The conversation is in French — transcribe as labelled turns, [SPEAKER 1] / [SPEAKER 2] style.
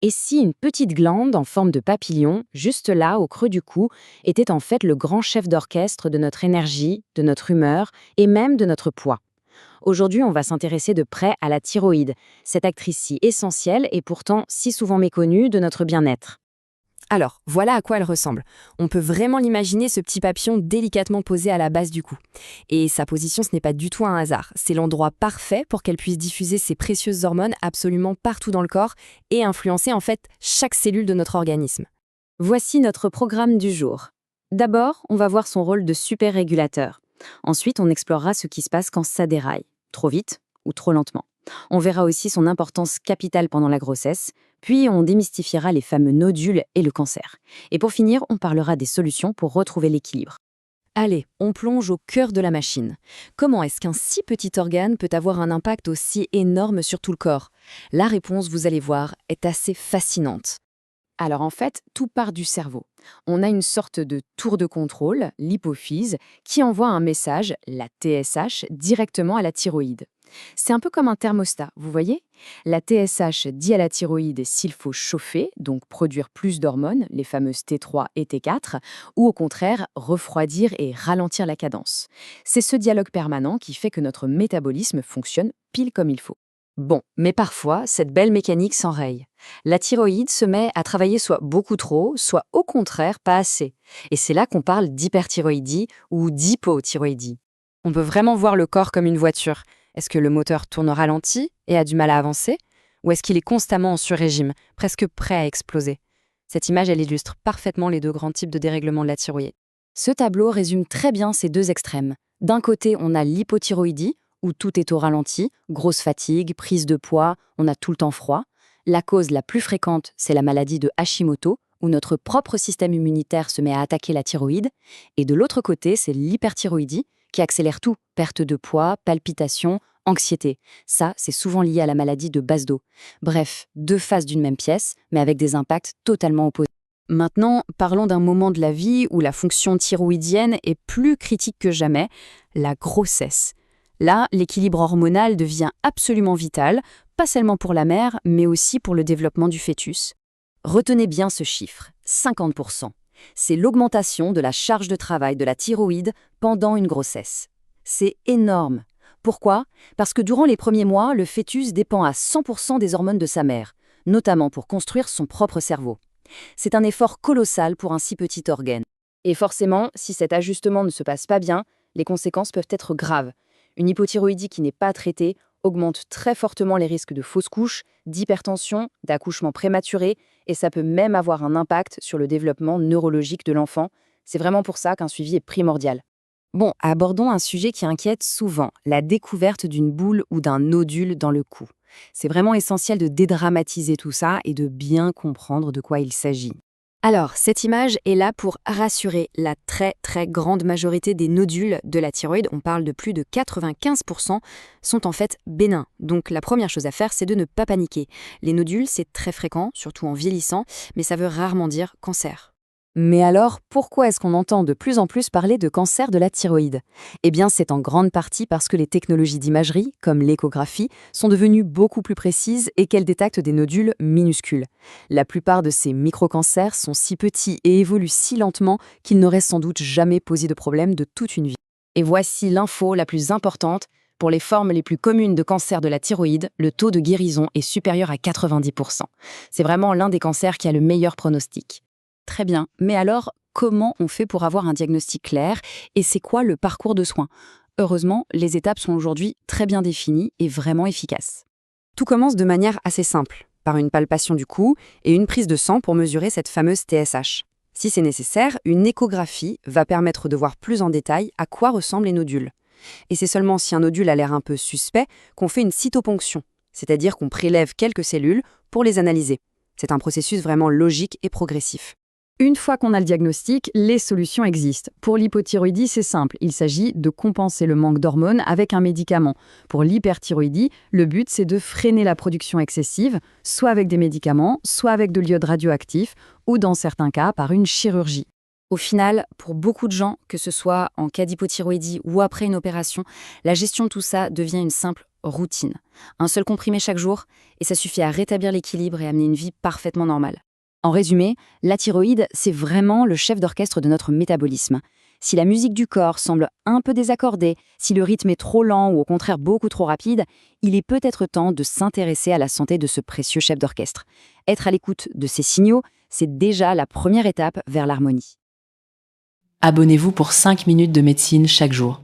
[SPEAKER 1] Et si une petite glande en forme de papillon, juste là, au creux du cou, était en fait le grand chef d'orchestre de notre énergie, de notre humeur et même de notre poids? Aujourd'hui, on va s'intéresser de près à la thyroïde, cette actrice si essentielle et pourtant si souvent méconnue de notre bien-être.
[SPEAKER 2] Alors, voilà à quoi elle ressemble. On peut vraiment l'imaginer, ce petit papillon délicatement posé à la base du cou. Et sa position, ce n'est pas du tout un hasard. C'est l'endroit parfait pour qu'elle puisse diffuser ses précieuses hormones absolument partout dans le corps et influencer en fait chaque cellule de notre organisme.
[SPEAKER 1] Voici notre programme du jour. D'abord, on va voir son rôle de super régulateur. Ensuite, on explorera ce qui se passe quand ça déraille, trop vite ou trop lentement. On verra aussi son importance capitale pendant la grossesse, puis on démystifiera les fameux nodules et le cancer. Et pour finir, on parlera des solutions pour retrouver l'équilibre.
[SPEAKER 2] Allez, on plonge au cœur de la machine. Comment est-ce qu'un si petit organe peut avoir un impact aussi énorme sur tout le corps? La réponse, vous allez voir, est assez fascinante.
[SPEAKER 1] Alors en fait, tout part du cerveau. On a une sorte de tour de contrôle, l'hypophyse, qui envoie un message, la TSH, directement à la thyroïde. C'est un peu comme un thermostat, vous voyez? La TSH dit à la thyroïde s'il faut chauffer, donc produire plus d'hormones, les fameuses T3 et T4, ou au contraire refroidir et ralentir la cadence. C'est ce dialogue permanent qui fait que notre métabolisme fonctionne pile comme il faut.
[SPEAKER 2] Bon, mais parfois, cette belle mécanique s'enraye. La thyroïde se met à travailler soit beaucoup trop, soit au contraire pas assez. Et c'est là qu'on parle d'hyperthyroïdie ou d'hypothyroïdie. On peut vraiment voir le corps comme une voiture. Est-ce que le moteur tourne au ralenti et a du mal à avancer? Ou est-ce qu'il est constamment en sur-régime, presque prêt à exploser? Cette image, elle illustre parfaitement les deux grands types de dérèglement de la thyroïde.
[SPEAKER 1] Ce tableau résume très bien ces deux extrêmes. D'un côté, on a l'hypothyroïdie, où tout est au ralenti, grosse fatigue, prise de poids, on a tout le temps froid. La cause la plus fréquente, c'est la maladie de Hashimoto, où notre propre système immunitaire se met à attaquer la thyroïde. Et de l'autre côté, c'est l'hyperthyroïdie, qui accélère tout, perte de poids, palpitations, anxiété. Ça, c'est souvent lié à la maladie de Basedow. Bref, deux faces d'une même pièce, mais avec des impacts totalement opposés. Maintenant, parlons d'un moment de la vie où la fonction thyroïdienne est plus critique que jamais, la grossesse. Là, l'équilibre hormonal devient absolument vital, pas seulement pour la mère, mais aussi pour le développement du fœtus. Retenez bien ce chiffre, 50%. C'est l'augmentation de la charge de travail de la thyroïde pendant une grossesse. C'est énorme. Pourquoi? Parce que durant les premiers mois, le fœtus dépend à 100% des hormones de sa mère, notamment pour construire son propre cerveau. C'est un effort colossal pour un si petit organe. Et forcément, si cet ajustement ne se passe pas bien, les conséquences peuvent être graves. Une hypothyroïdie qui n'est pas traitée augmente très fortement les risques de fausses couches, d'hypertension, d'accouchement prématuré, et ça peut même avoir un impact sur le développement neurologique de l'enfant. C'est vraiment pour ça qu'un suivi est primordial.
[SPEAKER 2] Bon, abordons un sujet qui inquiète souvent, la découverte d'une boule ou d'un nodule dans le cou. C'est vraiment essentiel de dédramatiser tout ça et de bien comprendre de quoi il s'agit. Alors, cette image est là pour rassurer. La très très grande majorité des nodules de la thyroïde, on parle de plus de 95%, sont en fait bénins. Donc la première chose à faire, c'est de ne pas paniquer. Les nodules, c'est très fréquent, surtout en vieillissant, mais ça veut rarement dire cancer.
[SPEAKER 1] Mais alors, pourquoi est-ce qu'on entend de plus en plus parler de cancer de la thyroïde? Eh bien, c'est en grande partie parce que les technologies d'imagerie, comme l'échographie, sont devenues beaucoup plus précises et qu'elles détectent des nodules minuscules. La plupart de ces microcancers sont si petits et évoluent si lentement qu'ils n'auraient sans doute jamais posé de problème de toute une vie. Et voici l'info la plus importante. Pour les formes les plus communes de cancer de la thyroïde, le taux de guérison est supérieur à 90%. C'est vraiment l'un des cancers qui a le meilleur pronostic. Très bien, mais alors, comment on fait pour avoir un diagnostic clair et c'est quoi le parcours de soins? Heureusement, les étapes sont aujourd'hui très bien définies et vraiment efficaces.
[SPEAKER 2] Tout commence de manière assez simple, par une palpation du cou et une prise de sang pour mesurer cette fameuse TSH. Si c'est nécessaire, une échographie va permettre de voir plus en détail à quoi ressemblent les nodules. Et c'est seulement si un nodule a l'air un peu suspect qu'on fait une cytoponction, c'est-à-dire qu'on prélève quelques cellules pour les analyser. C'est un processus vraiment logique et progressif.
[SPEAKER 1] Une fois qu'on a le diagnostic, les solutions existent. Pour l'hypothyroïdie, c'est simple. Il s'agit de compenser le manque d'hormones avec un médicament. Pour l'hyperthyroïdie, le but, c'est de freiner la production excessive, soit avec des médicaments, soit avec de l'iode radioactif, ou dans certains cas, par une chirurgie.
[SPEAKER 2] Au final, pour beaucoup de gens, que ce soit en cas d'hypothyroïdie ou après une opération, la gestion de tout ça devient une simple
[SPEAKER 1] routine. Un seul comprimé chaque jour, et ça suffit à rétablir l'équilibre et amener une vie parfaitement normale. En résumé, la thyroïde, c'est vraiment le chef d'orchestre de notre métabolisme. Si la musique du corps semble un peu désaccordée, si le rythme est trop lent ou au contraire beaucoup trop rapide, il est peut-être temps de s'intéresser à la santé de ce précieux chef d'orchestre. Être à l'écoute de ces signaux, c'est déjà la première étape vers l'harmonie.
[SPEAKER 3] Abonnez-vous pour 5 minutes de médecine chaque jour.